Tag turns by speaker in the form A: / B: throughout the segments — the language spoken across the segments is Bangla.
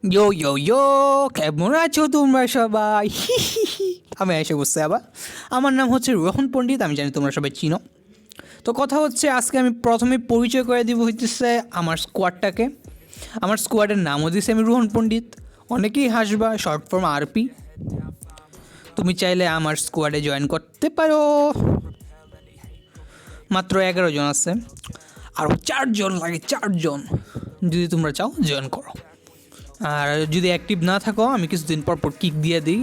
A: ইয়ো ইয়ো ইয়ো, কেমন আছো তোমরা সবাই? আমি এসে বসছি আবার। আমার নাম হচ্ছে রোহন পণ্ডিত, আমি জানি তোমরা সবাই চিনো। তো কথা হচ্ছে, আজকে আমি প্রথমে পরিচয় করে দিব হইতেছে আমার স্কোয়াডটাকে। আমার স্কোয়াডের নামও দিয়েছি আমি রোহন পণ্ডিত, অনেকেই হাসবা, শর্ট ফর্ম আরপি। তুমি চাইলে আমার স্কোয়াডে জয়েন করতে পারো। মাত্র 11 জন আছে, আরও 4 জন লাগে, 4 জন। যদি তোমরা চাও জয়েন করো। আর যদি অ্যাক্টিভ না থাকো, আমি কিছুদিন পর পর কিক দিয়ে দিই,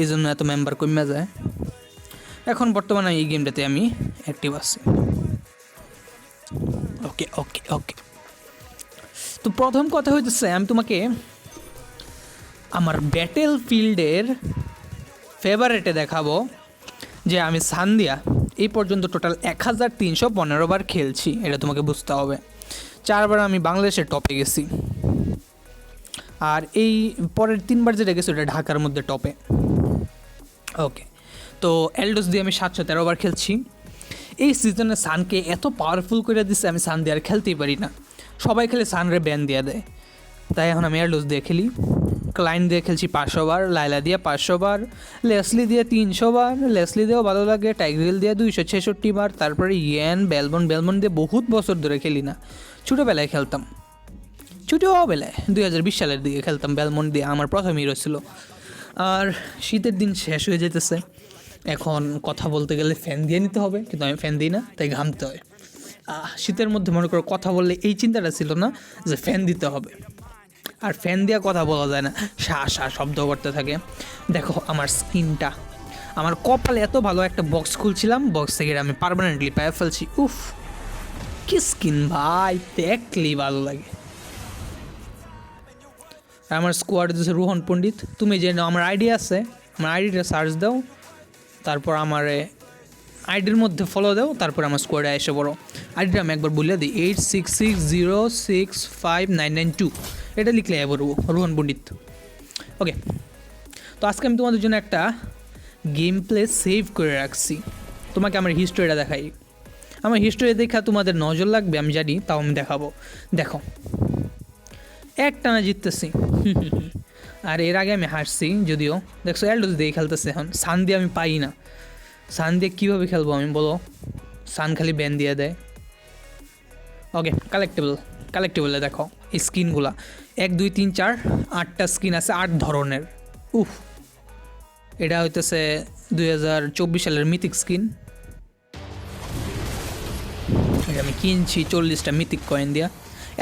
A: এই জন্য এত মেম্বার কমে যায়। এখন বর্তমানে এই গেমটাতে আমি অ্যাক্টিভ আছি। ওকে ওকে ওকে। তো প্রথম কথা হইতেছে, আমি তোমাকে আমার ব্যাটেল ফিল্ডের ফেভারেটে দেখাবো যে আমি সান্দিয়া এই পর্যন্ত টোটাল 1315 বার খেলছি। এটা তোমাকে বুঝতে হবে। 4 বার আমি বাংলাদেশের টপে গেছি, আর এই পরের 3 বার যেটা গেছে ওটা ঢাকার মধ্যে টপে। ওকে, তো এলডোস দিয়ে আমি 713 বার খেলছি। এই সিজনে সানকে এত পাওয়ারফুল করে দিচ্ছে, আমি সান দিয়ে আর খেলতেই পারি না। সবাই খেলে সানরে ব্যান দিয়ে দেয়, তাই এখন আমি এলডোস দিয়ে খেলি। ক্লাইন্ট দিয়ে খেলছি 500 বার, লাইলা দিয়ে 500 বার, লেসলি দিয়ে 300 বার, লেসলি দিয়েও ভালো লাগে, টাইগ্রিল দিয়ে 266 বার, তারপরে ইয়েন বেলবন দিয়ে বহুত বছর ধরে খেলি না, ছোটোবেলায় খেলতাম। ছোটোবেলায় 2020 সালের দিকে খেলতাম বেলমন্ড দিয়ে, আমার প্রথম হিরো ছিল। আর শীতের দিন শেষ হয়ে যেতেছে, এখন কথা বলতে গেলে ফ্যান দিয়ে নিতে হবে, কিন্তু আমি ফ্যান দিই না, তাই ঘামতে হয়। শীতের মধ্যে মনে করো কথা বললে এই চিন্তাটা ছিল না যে ফ্যান দিতে হবে, আর ফ্যান দিয়ে কথা বলা যায় না, শা শব্দ করতে থাকে। দেখো আমার স্কিনটা, আমার কপালে এত ভালো একটা বক্স খুলছিলাম, বক্স থেকে আমি পার্মানেন্টলি পেয়ে ফেলছি। উফ, কি স্কিন ভাই, দেখলেই ভালো লাগে। আমার স্কোয়াড হচ্ছে রোহন পণ্ডিত। তুমি যে আমার আইডি আছে, আমার আইডিটা সার্চ দাও, তারপর আমার আইডির মধ্যে ফলো দাও, তারপর আমার স্কোয়াডে এসে পড়ো। আইডিটা আমি একবার বলে দিই, 8660659992, এটা লিখলে বলবো রোহন পণ্ডিত। ওকে, তো আজকে আমি তোমাদের জন্য একটা গেম প্লে সেভ করে রাখছি। তোমাকে আমার হিস্টোরিটা দেখাই। আমার হিস্টোরি দেখা তোমাদের নজর লাগবে আমি জানি, তাও আমি দেখাবো। দেখো, একটানা জিততেছি। আর এর আগে আমি হারছি যদিও। দেখছো এলডোস দিয়ে খেলতেছে, এখন সান দিয়ে আমি পাই না। সান দিয়ে কীভাবে খেলবো আমি বলো? সান খালি ব্যান দিয়ে দেয়। ওকে, কালেক্টেবলে দেখো এই স্কিনগুলা 1 2 3 4 8টা স্কিন আছে, 8 ধরনের। উফ, এটা হইতেছে 2024 সালের মিথিক স্কিন। এটা আমি কিনছি 40টা মিথিক কয়েন দিয়া।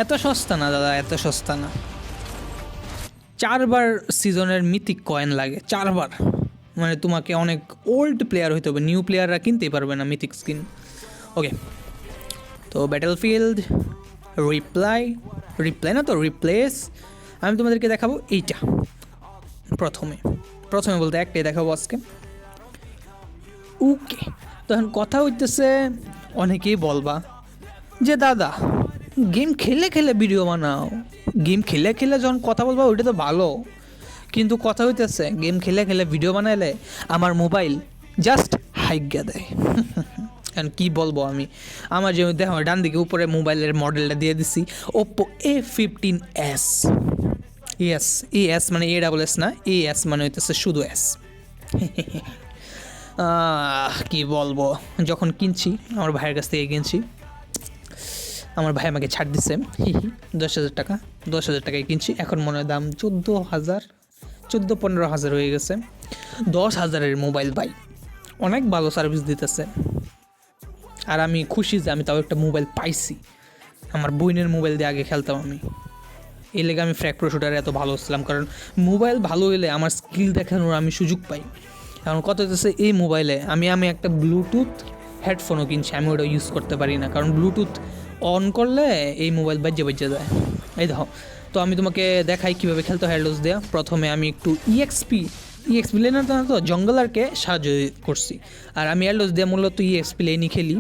A: এত সস্তা না দাদা, এত সস্তা না। 4 বার সিজনের মিথিক কয়েন লাগে, 4 বার। মানে তোমাকে অনেক ওল্ড প্লেয়ার হইতে হবে, নিউ প্লেয়াররা কিনতেই পারবে না মিথিক স্কিন। ওকে, তো ব্যাটেলফিল্ড রিপ্লাই না তো রিপ্লেস, আমি তোমাদেরকে দেখাবো এইটা। প্রথমে বলতে একটাই দেখাবো আজকে। ওকে, তো এখন কথা হইতেছে, অনেকেই বলবা যে দাদা গেম খেলে খেলে ভিডিও বানাও, গেম খেলে খেলে যখন কথা বলবা ওইটা তো ভালো, কিন্তু কথা হইতেছে গেম খেলে খেলে ভিডিও বানাইলে আমার মোবাইল জাস্ট হাইগা দেয়। এখন কী বলবো আমি, আমার যে দেখো ডান দিকে উপরে মোবাইলের মডেলটা দিয়ে দিছি, ওপ্পো A15s। এস মানে ASS না, এস মানে হইতেছে শুধু এস। কি বলবো, যখন কিনছি আমার ভাইয়ের কাছ থেকে কিনছি, আমার ভাই আমাকে ছাড় দিচ্ছে 10,000 টাকা, 10,000 টাকায় কিনছি। এখন মনে হয় দাম 14,000 হয়ে গেছে। 10,000-এর মোবাইল ভাই, অনেক ভালো সার্ভিস দিতেছে। আর আমি খুশি যে আমি তাও একটা মোবাইল পাইছি। আমার বোনের মোবাইল দিয়ে আগে খেলতাম আমি, এই লেগে আমি ফ্র্যাক প্রো শুটারে এত ভালো ছিলাম, কারণ মোবাইল ভালো হলে আমার স্কিল দেখানোর আমি সুযোগ পাই। এখন কত হচ্ছে এই মোবাইলে আমি একটা ব্লুটুথ হেডফোনও কিনছি, আমি ওটা ইউজ করতে পারি না, কারণ ব্লুটুথ অন করলে এই মোবাইল বাজে যায়। এই দেখো, তো আমি তোমাকে দেখাই কীভাবে খেলতে হয় এলডোস দেওয়া। প্রথমে আমি একটু ইএক্সপি লেনার তো জঙ্গলারকে সাহায্য করছি, আর আমি এলডোস দিয়ে মূলত ইএক্সপি লেনই খেলি।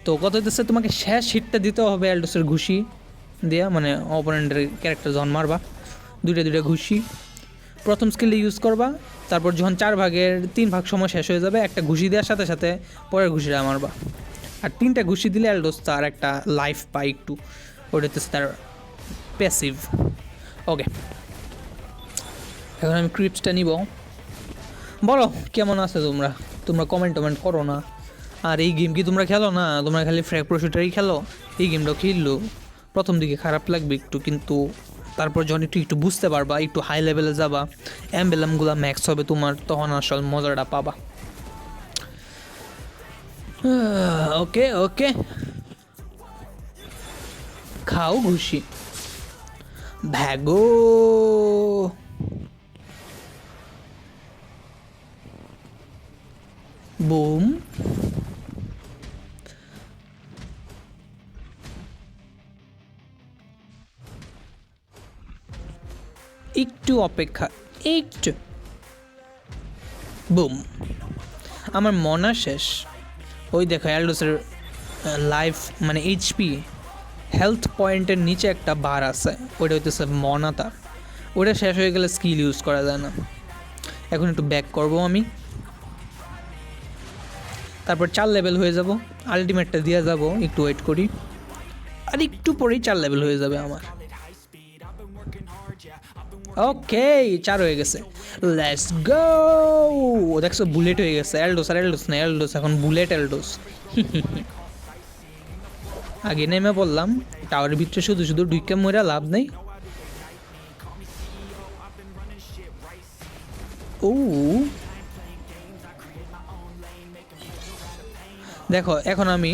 A: তো কত হচ্ছে তোমাকে শেষ হিটটা দিতে হবে এলডোসের ঘুষি দেওয়া, মানে অপোনেন্টের ক্যারেক্টার যখন মারবা দুইটা ঘুষি প্রথম স্কিলে ইউজ করবা, তারপর যখন 4 ভাগের 3 ভাগ সময় শেষ হয়ে যাবে একটা ঘুষি দেওয়ার সাথে সাথে পরের ঘুষিটা মারবা। আর 3টা ঘুষি দিলে এলডোস তার একটা লাইফ পাই একটু, ওটা হচ্ছে তার প্যাসিভ। ওকে, এখন আমি ক্রিপসটা নিব। বলো কেমন আছে তোমরা, তোমরা কমেন্ট টমেন্ট করো না। আর এই গেম কি তোমরা খেলো না? তোমরা খালি ফ্র্যাগ প্রসুটারই খেলো। এই গেমটাও খেললো, প্রথম দিকে খারাপ লাগবে একটু, কিন্তু তারপর যখন একটু একটু বুঝতে পারবা, একটু হাই লেভেলে যাবা, অ্যাম্বেলামগুলো ম্যাক্স হবে তোমার, তখন আসল মজাটা পাবা। ওকে ওকে, খাও ঘুষি, ভ্যাগো। বুম। একটু অপেক্ষা, একটু। বুম। আমার মনা শেষ। ওই দেখো অ্যালডোসের লাইফ মানে এইচপি হেলথ পয়েন্টের নিচে একটা বার আছে, ওইটা হইতেছে মনা তার। ওটা শেষ হয়ে গেলে স্কিল ইউজ করা যায় না। এখন একটু ব্যাক করবো আমি, তারপর 4 লেভেল হয়ে যাব, আলটিমেটটা দিয়ে যাব। একটু ওয়েট করি, আর একটু পরেই 4 লেভেল হয়ে যাবে আমার। ওকে 4 হয়ে গেছে, লেটস গো। দেখছো বুলেট হয়ে গেছে। এলডোস আর এলডোস না, এলডোস এখন বুলেট এলডোস। আগে নেমে পড়লাম টাওয়ারের ভিতরে, শুধু শুধু ডুইকা মরা লাভ নেই। ও দেখো এখন আমি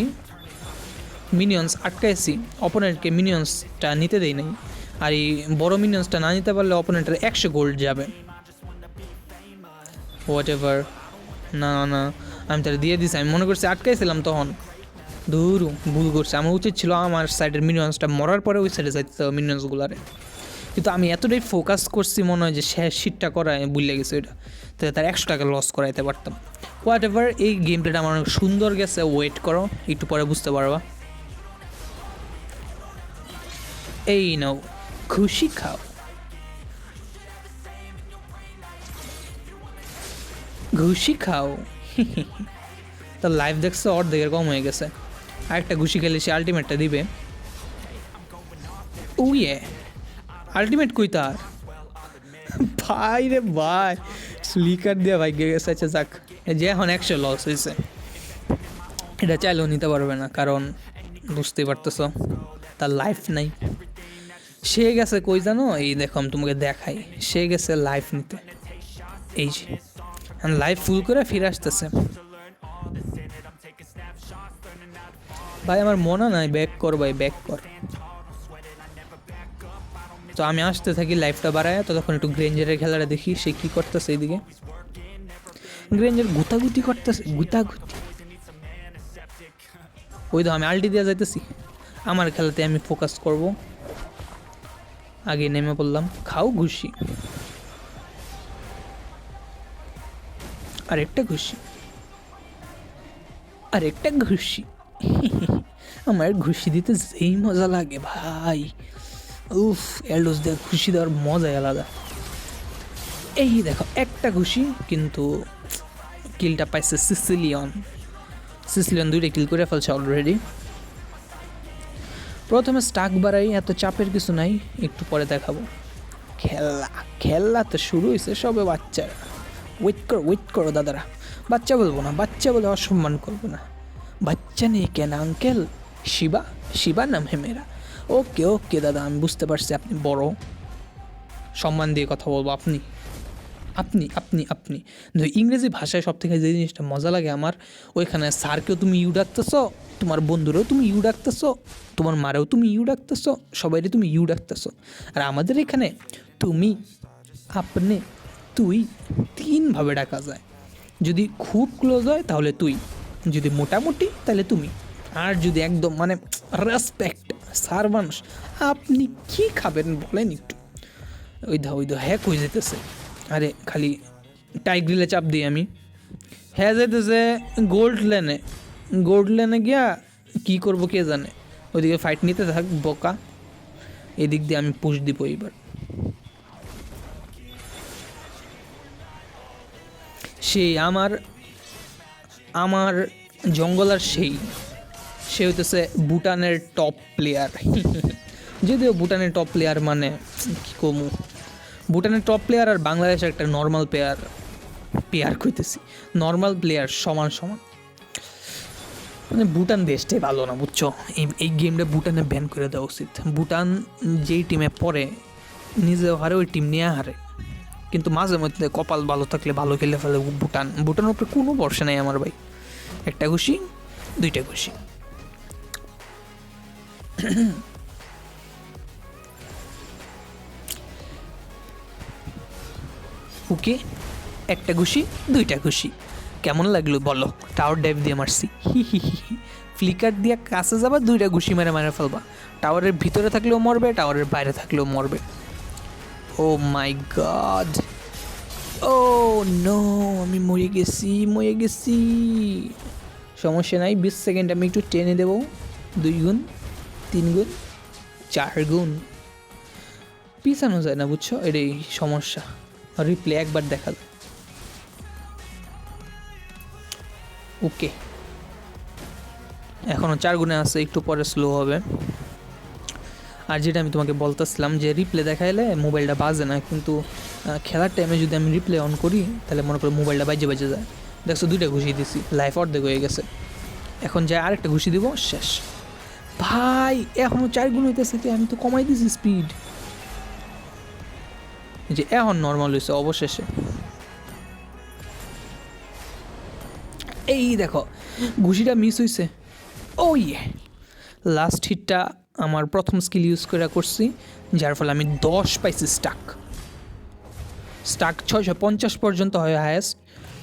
A: মিনিয়ন্স আটকাইছি, অপোনেন্টকে মিনিয়ন্সটা নিতে দেই নাই। আর এই বড় মিনিয়ন্সটা না নিতে পারলে অপোনেন্টের 100 গোল্ড যাবে। হোয়াট এভার, না না আমি তাহলে দিয়ে দিছি। আমি মনে করছি আটকাইছিলাম তখন, দূর ভুল করছে। আমার উচিত ছিল আমার সাইডের মিনিয়ন্সটা মরার পরে ওই সাইডে যাইতে হবে মিনিয়ন্সগুলারে, কিন্তু আমি এতটাই ফোকাস করছি মনে হয় যে শেষ শিটটা করায় ভুলে গেছি ওইটা, তাহলে তার 100 টাকা লস করাইতে পারতাম। হোয়াট এভার, এই গেম প্লেটা আমার অনেক সুন্দর গেছে। ওয়েট করো, একটু পরে বুঝতে পারবা। এই নাও খুশি খাও, ঘুষি খাও। তার লাইফ দেখছে অর্ধেকের কম হয়ে গেছে। আরেকটা ঘুষি খেলে সে আলটিমেটটা দিবে। ও ইয়ে, আলটিমেট কই তার? ভাই রে ভাই, স্লিকার দিয়ে ভাই গেছে। আচ্ছা যাক, যে এখন 100 লস হয়েছে, এটা চাইলেও নিতে পারবে না, কারণ বুঝতেই পারতেছো তার লাইফ নাই। সে গেছে কই জানো? এই দেখো আমি তোমাকে দেখাই, সে গেছে লাইফ নিতে। এই যে লাইফ ফুল করে ফিরে আসতেছে। ভাই আমার মনে নাই, ব্যাক কর ভাই, ব্যাক কর। তো আমি আসতে থাকি লাইফটা বাড়ায়, তো তখন একটু গ্রেঞ্জারের খেলাটা দেখি সে কী করতেছে। এইদিকে গ্রেঞ্জার গুতাগুতি করতেছে, গুতাগুতি। ওই তো আমি আল্টি দিয়ে যাইতেছি, আমার খেলাতে আমি ফোকাস করব। আগে নেমে পড়লাম, খাও ঘুষি, আরেকটা ঘুষি, আরেকটা ঘুষি। আমার ঘুষি দিতে যেই মজা লাগে ভাই, উফ, এলডোস দিয়ে ঘুষি দেওয়ার মজাই আলাদা। এই দেখো একটা ঘুষি, কিন্তু কিলটা পাইছে সিসিলিয়ন। সিসিলিয়ন 2টা কিল করে ফেলছে অলরেডি। প্রথমে স্টাক বাড়াই, এত চাপের কিছু নাই, একটু পরে দেখাবো। খেলা খেলা তো শুরু হয়েছে, সবে বাচ্চারা। ওয়েট করো দাদারা, বাচ্চা বলবো না, বাচ্চা বলে অসম্মান করবো না। বাচ্চা নেই কেন আঙ্কেল? শিবা, শিবা নাম হে মেরা। ওকে ওকে দাদা, আমি বুঝতে পারছি আপনি বড়, সম্মান দিয়ে কথা বলবো। আপনি আপনি আপনি আপনি ইংরেজি ভাষায় সব থেকে যে জিনিসটা মজা লাগে আমার, ওইখানে স্যারকেও তুমি ইউ ডাকতেছ, তোমার বন্ধুরেও তুমি ইউ ডাকতেছ, তোমার মারেও তুমি ইউ ডাকতেছ, সবাইরে তুমি ইউ ডাকতেছ। আর আমাদের এখানে তুমি, আপনি, তুই 3ভাবে ডাকা যায়। যদি খুব ক্লোজ হয় তাহলে তুই, যদি মোটামুটি তাহলে তুমি, আর যদি একদম মানে রেসপেক্ট স্যার মানুষ, আপনি কি খাবেন বলেন একটু। ওই দা হ্যাক হয়ে যেতেছে। আরে খালি টাইগ্রিলে চাপ দিই আমি, হ্যাঁ যেতেছে গোল্ড লেনে গিয়া কী করবো কে জানে। ওইদিকে ফাইট নিতে থাক বোকা, এদিক দিয়ে আমি পুশ দিব এইবার। সেই আমার জঙ্গলার সে হইতেছে ভুটানের টপ প্লেয়ার। যদিও ভুটানের টপ প্লেয়ার মানে কী কমু, ভুটানের টপ প্লেয়ার আর বাংলাদেশের একটা নর্মাল প্লেয়ার কইতেছি, নর্মাল প্লেয়ার সমান সমান। মানে ভুটান দেশটাই ভালো না, বুঝছো? এই গেমটা ভুটানে ব্যান করে দেওয়া উচিত। ভুটান যেই টিমে পড়ে নিজেও হারে, ওই টিম নিয়ে হারে, কিন্তু মাঝে মধ্যে কপাল ভালো থাকলে ভালো খেলে ফেলে ভুটানের উপরে কোনো ভরসা নেই আমার ভাই। একটা খুশি, দুইটা খুশি। ওকে, একটা খুশি, দুইটা খুশি। কেমন লাগলো বলো? টাওয়ার ডাইভ দিয়ে মারছি, ফ্লিকার দিয়ে কাছে যাবা, দুইটা ঘুষি মেরে ফেলবা। টাওয়ারের ভিতরে থাকলেও মরবে, টাওয়ারের বাইরে থাকলেও মরবে। ও মাই গড, ও নো, আমি মরে গেছি। সমস্যা নাই, 20 সেকেন্ড আমি একটু টেনে দেবো। 2 গুণ, 3 গুণ, 4 গুণ। পিছানো যায় না, বুঝছো? এটাই সমস্যা। রিপ্লে একবার দেখা যায়। ওকে, এখনও 4 গুণে আছে, একটু পরে স্লো হবে। আর যেটা আমি তোমাকে বলতেছিলাম যে রিপ্লে দেখাইলে মোবাইলটা বাজে না, কিন্তু খেলার টাইমে যদি আমি রিপ্লে অন করি তাহলে মনে করো মোবাইলটা বাজে যায়। দেখছো, 2টা ঘুষি দিছি, লাইফ অর্ধেক হয়ে গেছে। এখন যাই আরেকটা ঘুষি দিব, শেষ। ভাই এখনও 4 গুণ হইতেছে, আমি তো কমাই দিছি স্পিড। যে এখন নর্মাল হয়েছে অবশেষে। এই দেখো, ঘুষিটা মিস হয়েছে। ও ইয়ে, লাস্ট হিটটা আমার প্রথম স্কিল ইউজ করে করছি, যার ফলে আমি 10 পাইছি স্টাক। 650 পর্যন্ত হয় হায়েস্ট।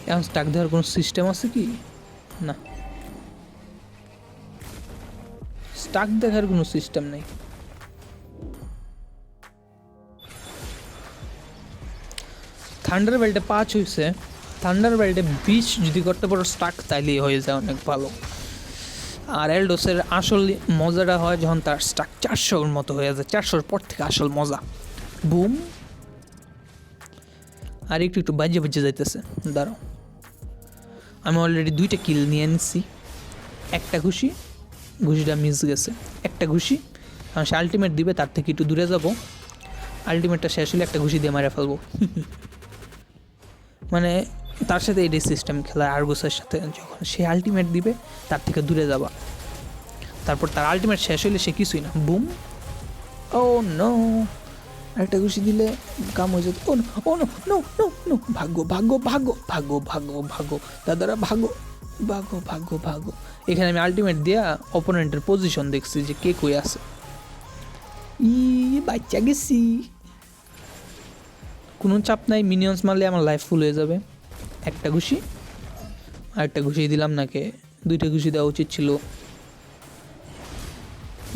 A: এখন স্টাক দেওয়ার কোনো সিস্টেম আছে কি? না, স্টাক দেখার কোনো সিস্টেম নেই। থান্ডার বেল্টে 5 হয়েছে, থান্ডার বেল্টে 20 যদি করতে পারো স্টাক, তাইলেই হয়ে যায় অনেক ভালো। আর এলডোসের আসল মজাটা হয় যখন তার স্টাক 400-র মতো হয়ে যায়, 400-র পর থেকে আসল মজা। বুম। আর একটু বাজে যাইতেছে, দাঁড়াও। আমি অলরেডি 2টা কিল নিয়ে নিচ্ছি। একটা ঘুষিটা মিস গেছে। একটা ঘুষি, কারণ সে আলটিমেট দিবে, তার থেকে একটু দূরে যাব। আলটিমেটটা শেষ হলে একটা ঘুষি দিয়ে মারা ফেলবো। মানে তার সাথে এটাই সিস্টেম খেলা, আর্গুসের সাথে। যখন সে আলটিমেট দিবে তার থেকে দূরে যাবা, তারপর তার আলটিমেট শেষ হলে সে কিছুই না। বুম। ও নো, একটা ঘুষি দিলে কাম হয়ে যেত। ও নো নো নো নো, ভাগো দাদারা, ভাগো। এখানে আমি আলটিমেট দিয়া অপোনেন্টের পজিশন দেখছি যে কে কই আছে। বাচ্চা গেছি, কোনো চাপ নাই। মিনিয়ন্স মারলে আমার লাইফ ফুল হয়ে যাবে। একটা ঘুষি, আরেকটা ঘুষি দিলাম নাকি? 2টা ঘুষি দেওয়া উচিত ছিল।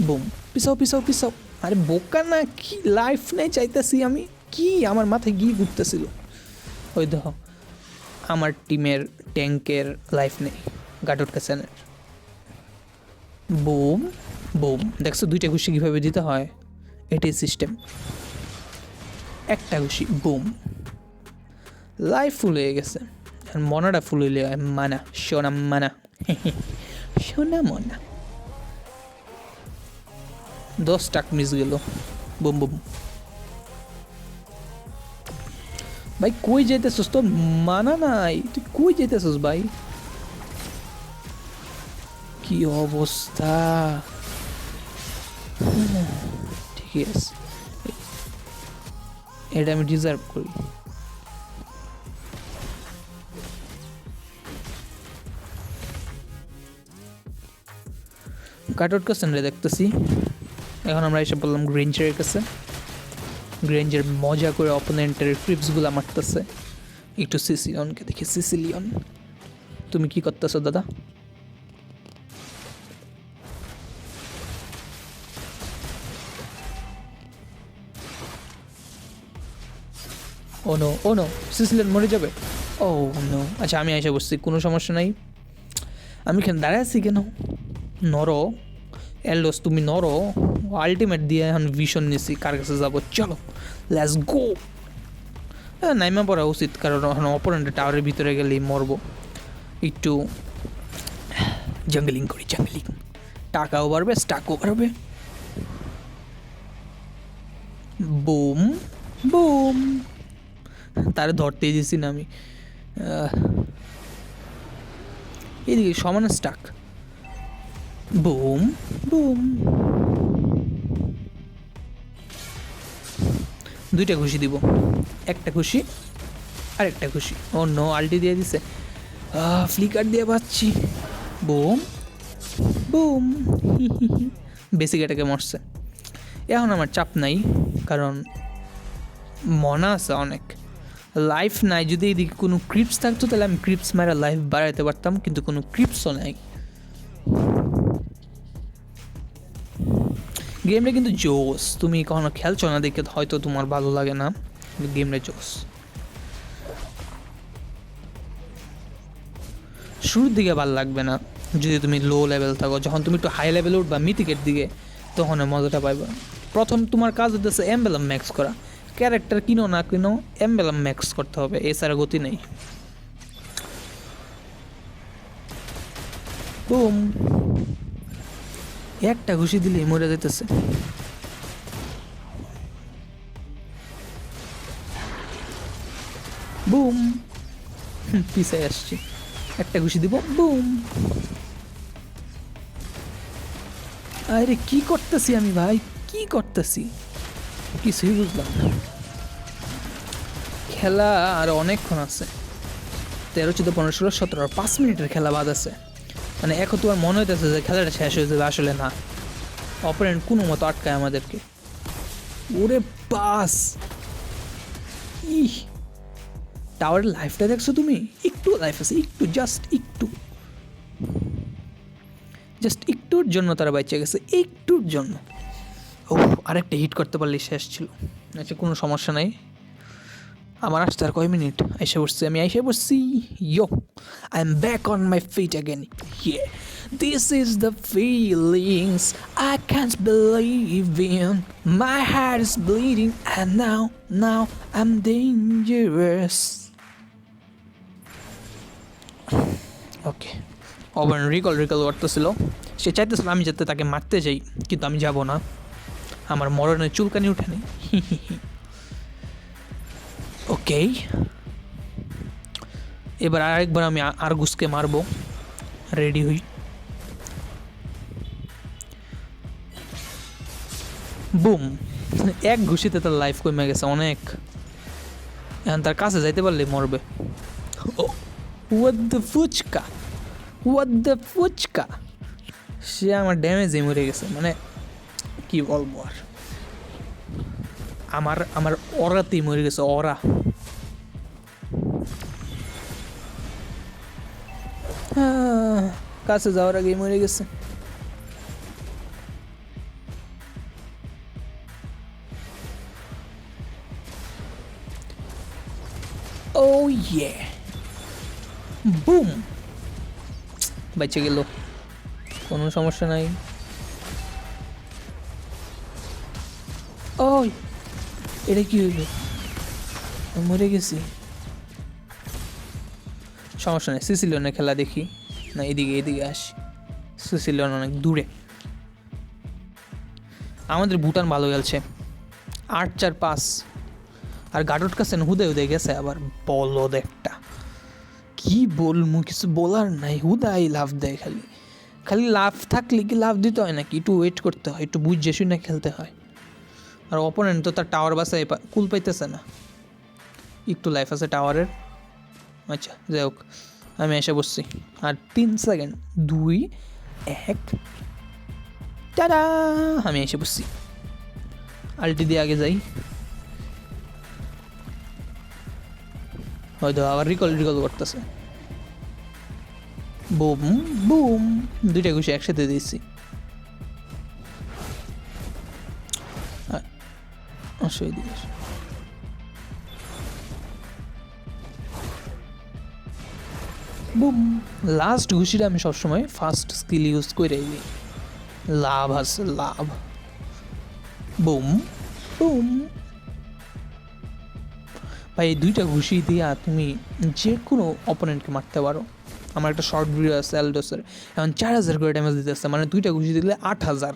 A: বুম। পিছাও। আরে বোকা না কি, লাইফ নেই চাইতেছি আমি, কি আমার মাথায় গিয়ে ঘুরতেছিল। ওই দেখো, আমার টিমের ট্যাঙ্কের লাইফ নেই, গাটর কাসানের। বুম। দেখছো 2টা ঘুষি কীভাবে দিতে হয়? এটাই সিস্টেম। একটা ঘুষি, বুম, লাইফ ফুল হয়ে গেছে। আর মনাটা ফুল হইলে মানা, সোনা মনা। 10 টাক মিস গেল। বুম। ভাই কই যেতেছস? তোর মানা নাই, তুই কই যেতেছস ভাই? কি অবস্থা! ঠিক আছে, এটা আমি ডিজার্ভ করি। কাটআউট কাছেন রে দেখতেছি। এখন আমরা এসে বললাম গ্রেঞ্জারের কাছে। গ্রেঞ্জার মজা করে অপোনেন্টের ক্রিপসগুলো মারতেছে। একটু সিসিলিয়নকে দেখি। সিসিলিয়ন, তুমি কি করতেছো দাদা? ও নো, সিসিলিয়ন মরে যাবে। ও নো, আচ্ছা আমি এসে বসছি, কোনো সমস্যা নাই। আমি এখানে দাঁড়ায় আছি কেন? নরো এলডোস, তুমি নরো। আলটিমেট দিয়ে এখন ভিশন নিছি, কার কাছে যাবো? চলো লেটস গো। নাইমা পড়া উচিত, কারণ এখন অপোনেন্টের টাওয়ারের ভিতরে গেলেই মরবো। একটু জাঙ্গলিং করি, টাকাও বাড়বে, স্টাকও বাড়বে। বুম, বুম, তারে ধরতেই দিছি না আমি। এদিকে সমান স্টাক। বুম বুম, দুইটা খুশি দিব, একটা খুশি আর একটা খুশি। ও নো, আল্টি দিয়ে দিছে। ফ্লিকার দিয়ে পাচ্ছি। বুম বুম, বেসিক এটাকে মরছে। এখন আমার চাপ নাই, কারণ মনা আছে অনেক, লাইফ নাই। যদি এদিকে কোনো ক্রিপস থাকতো তাহলে আমি ক্রিপস মারা লাইফ বাড়াইতে পারতাম, কিন্তু কোনো ক্রিপসও নাই। গেমটা কিন্তু জোস, তুমি কখনো খেলছো না দেখে হয়তো তোমার ভালো লাগে না, কিন্তু গেমটা জোস। শুরুর দিকে ভালো লাগবে না যদি তুমি লো লেভেল থাকো, যখন তুমি একটু হাই লেভেলে উঠবা মিথিকের দিকে, তখন মজাটা পাইবা। প্রথম তোমার কাজ হচ্ছে এমবেলাম ম্যাক্স করা, ক্যারেক্টার কিনো না কিনো এমবেলাম ম্যাক্স করতে হবে, এছাড়া গতি নেই। বুম, একটা ঘুষি দিলেই মরে যেতেছে। বুম, পিছাই আসছি, একটা ঘুষি দিব। বুম, আরে কি করতেছি আমি ভাই, কি করতেছি কিছুই বুঝলাম না। খেলা আর অনেকক্ষণ আছে, 13, 14, 15, 16, 17 আর 5 মিনিটের খেলা বাদ আছে। মানে এখন তোমার মনে হইতেছে যে খেলাটা শেষ হয়ে যাবে, আসলে না, অপারেন্ট কোনো মতো আটকায় আমাদেরকে। ওরে পাস, ইহ, টাওয়ারের লাইফটা দেখছো তুমি? একটু লাইফ আছে, একটু, জাস্ট একটু, জাস্ট একটুর জন্য তারা বাইচে গেছে, একটুর জন্য। ও, আরেকটা হিট করতে পারলেই শেষ ছিল। আচ্ছা, কোনো সমস্যা নাই। আমার আসতে আর কয় মিনিট, আইসা পড়ছি আমি, আইসা পড়ছি। Yo, I am back on my feet again. Yeah, this is the feelings I can't believe in, my heart is bleeding and now I am dangerous. Okay, over recall করতেছিল, সে চাইতেছিল আমি যাতে তাকে মারতে যাই, কিন্তু আমি যাব না, আমার মরণের চুলকানি উঠে নেই। ওকে, এবার আরেকবার আমি আরগুসকে মারবো, রেডি হই। বুম, এক ঘুষিতে তার লাইফ কমে গেছে অনেক, এখন তার কাছে যাইতে পারলে মরবে। Oh, what the fuchka, what the fuchka, সে আমার ড্যামেজে মরে গেছে, মানে কি বলবো আর, আমার অরাতেই মরে গেছে, অরা। কাছে যাওয়ার আগেই মরে গেছে। ও ইয়ে, বুম, বেঁচে গেল, কোনো সমস্যা নাই। ওই, এটা কি হইল, মরে গেছি। সমস্যা নেই, সিসিলিয়নের খেলা দেখি না, এদিকে আসি। সিসিলিয়ন অনেক দূরে, আমাদের ভুটান ভালো খেলছে, 8-4-5। আর গাডট কাছে হুদে গেছে আবার, বলদ একটা, কি বলবো, কিছু বলার নাই, হুদাই লাভ দেয়, খালি খালি লাভ থাকলে কি লাভ দিতে হয় নাকি, একটু ওয়েট করতে হয়, একটু বুঝে শুনে খেলতে হয়। আর অপোনেন্ট তো তার টাওয়ার বাসায় কুল পাইতেছে না, একটু লাইফ আছে টাওয়ারের। আচ্ছা, যাই হোক, আমি এসে বসছি, আর 3 সেকেন্ড, 2, 1, টাটা, আমি এসে বসছি। আলটি দিয়ে আগে যাই, হয়তো আবার রিকল করতেছে। বুম বুম, দুইটা ঘুষি একসাথে দিয়েছি। বুম, লাস্ট ঘুষিটা আমি সবসময় ফার্স্ট স্কিল ইউজ করে দিই, লাভ আছে লাভ। বুম বুম, ভাই এই দুইটা ঘুষি দিয়া তুমি যে কোনো অপোনেন্টকে মারতে পারো। আমার একটা শর্ট ভিডিও আছে অ্যালডোসের, এখন 4000 করে ড্যামেজ দিতেছে, মানে দুইটা ঘুষি দিলে 8000।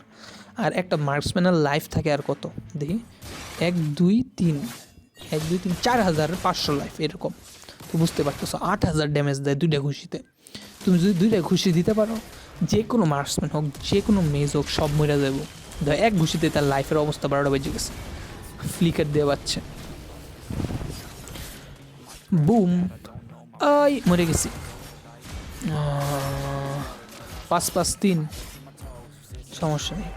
A: আর একটা মার্কসম্যানের লাইফ থাকে আর কত দেখি, 1, 2, 3, 1 2 3 4,500 লাইফ এরকম। তো বুঝতে পারতেছো 8,000 ড্যামেজ দেয় 2টা ঘুষিতে। তুমি যদি 2টা ঘুষি দিতে পারো, যে কোনো মার্কসম্যান হোক, যে কোনো মেজ হোক, সব মরে যাবো। এক ঘুষিতে তার লাইফের অবস্থা 12টা বেজে গেছে। ফ্লিকার দিয়ে পাচ্ছে, বুম, আই মরে গেছি। 5-5-3, সমস্যা নেই।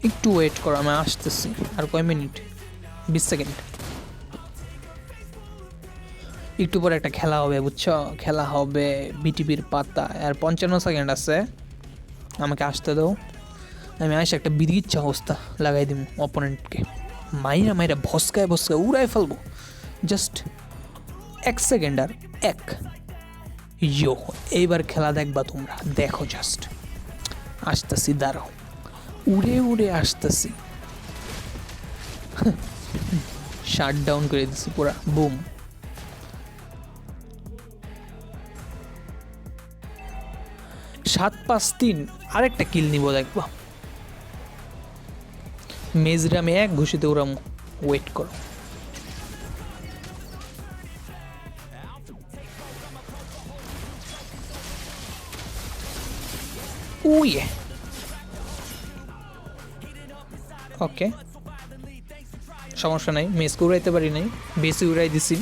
A: একটু ওয়েট করো, আমি আসতেছি। আর কয় মিনিট? 20 সেকেন্ড। একটু পরে একটা খেলা হবে, বুঝছো? খেলা হবে বিটিপির পাতা। আর 55 সেকেন্ড আছে, আমাকে আসতে দাও। আমি আসে একটা বিদিচ্ছা অবস্থা লাগাই দিব অপোনেন্টকে। মাইরা মাইরা ভস্কায় ভস্কায় উড়াই ফেলবো। জাস্ট 1 সেকেন্ড আর 1। ইয়ো, এইবার খেলা দেখবা তোমরা, দেখো জাস্ট। আসতেছি, দাঁড়াও। উড়ে উড়ে আসতেছি। শাট ডাউন করে দিছি পুরা, বুম। 7-5-3, আরেকটা কিল নিব দেখবা। মেজরা আমি 1 ঘুষিতে ওরা, ওয়েট করো। উইয়ে, ওকে, সমস্যা নাই। মেজকে উড়াইতে পারি নাই, বেশি উড়াই দিছি,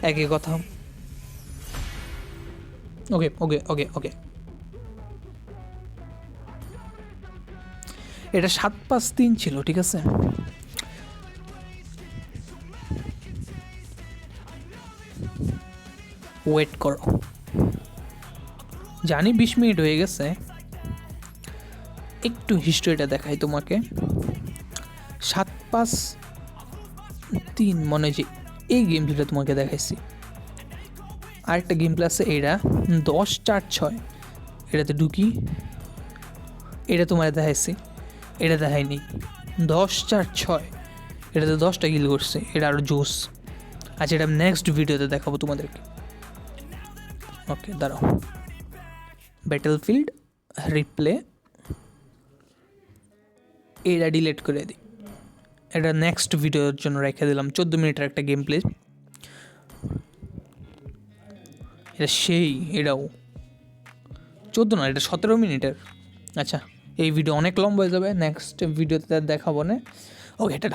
A: একই কথা। ওকে ওকে ওকে ওকে, এটা 7-5-3 ছিল, ঠিক আছে। ওয়েট করো, জানি 20 মিনিট হয়ে গেছে। একটু হিস্ট্রিটা দেখাই তোমাকে। 7-5-3 মনে যে এই গেম প্লেটা তোমাকে দেখাইছি। আরেকটা গেম প্লে আছে, এটা 10-4-6, এটাতে ঢুকি। এটা তোমার দেখাইছি, এটা দেখাইনি। 10-4-6, এটাতে 10টা কিল করছে, এটা আরও জোস। আচ্ছা, এটা নেক্সট ভিডিওতে দেখাবো তোমাদেরকে। ওকে, দাঁড়াও। ব্যাটেলফিল্ড রিপ্লে, এটা ডিলিট করে দিই। এটা নেক্সট ভিডিওর জন্য রেখে দিলাম। 14 মিনিটের একটা গেম প্লে, এটা সেই, এটাও 14 না, এটা 17 মিনিটের। আচ্ছা, এই ভিডিও অনেক লম্বা হয়ে যাবে, নেক্সট ভিডিওতে দেখাবো না। ওকে, এটা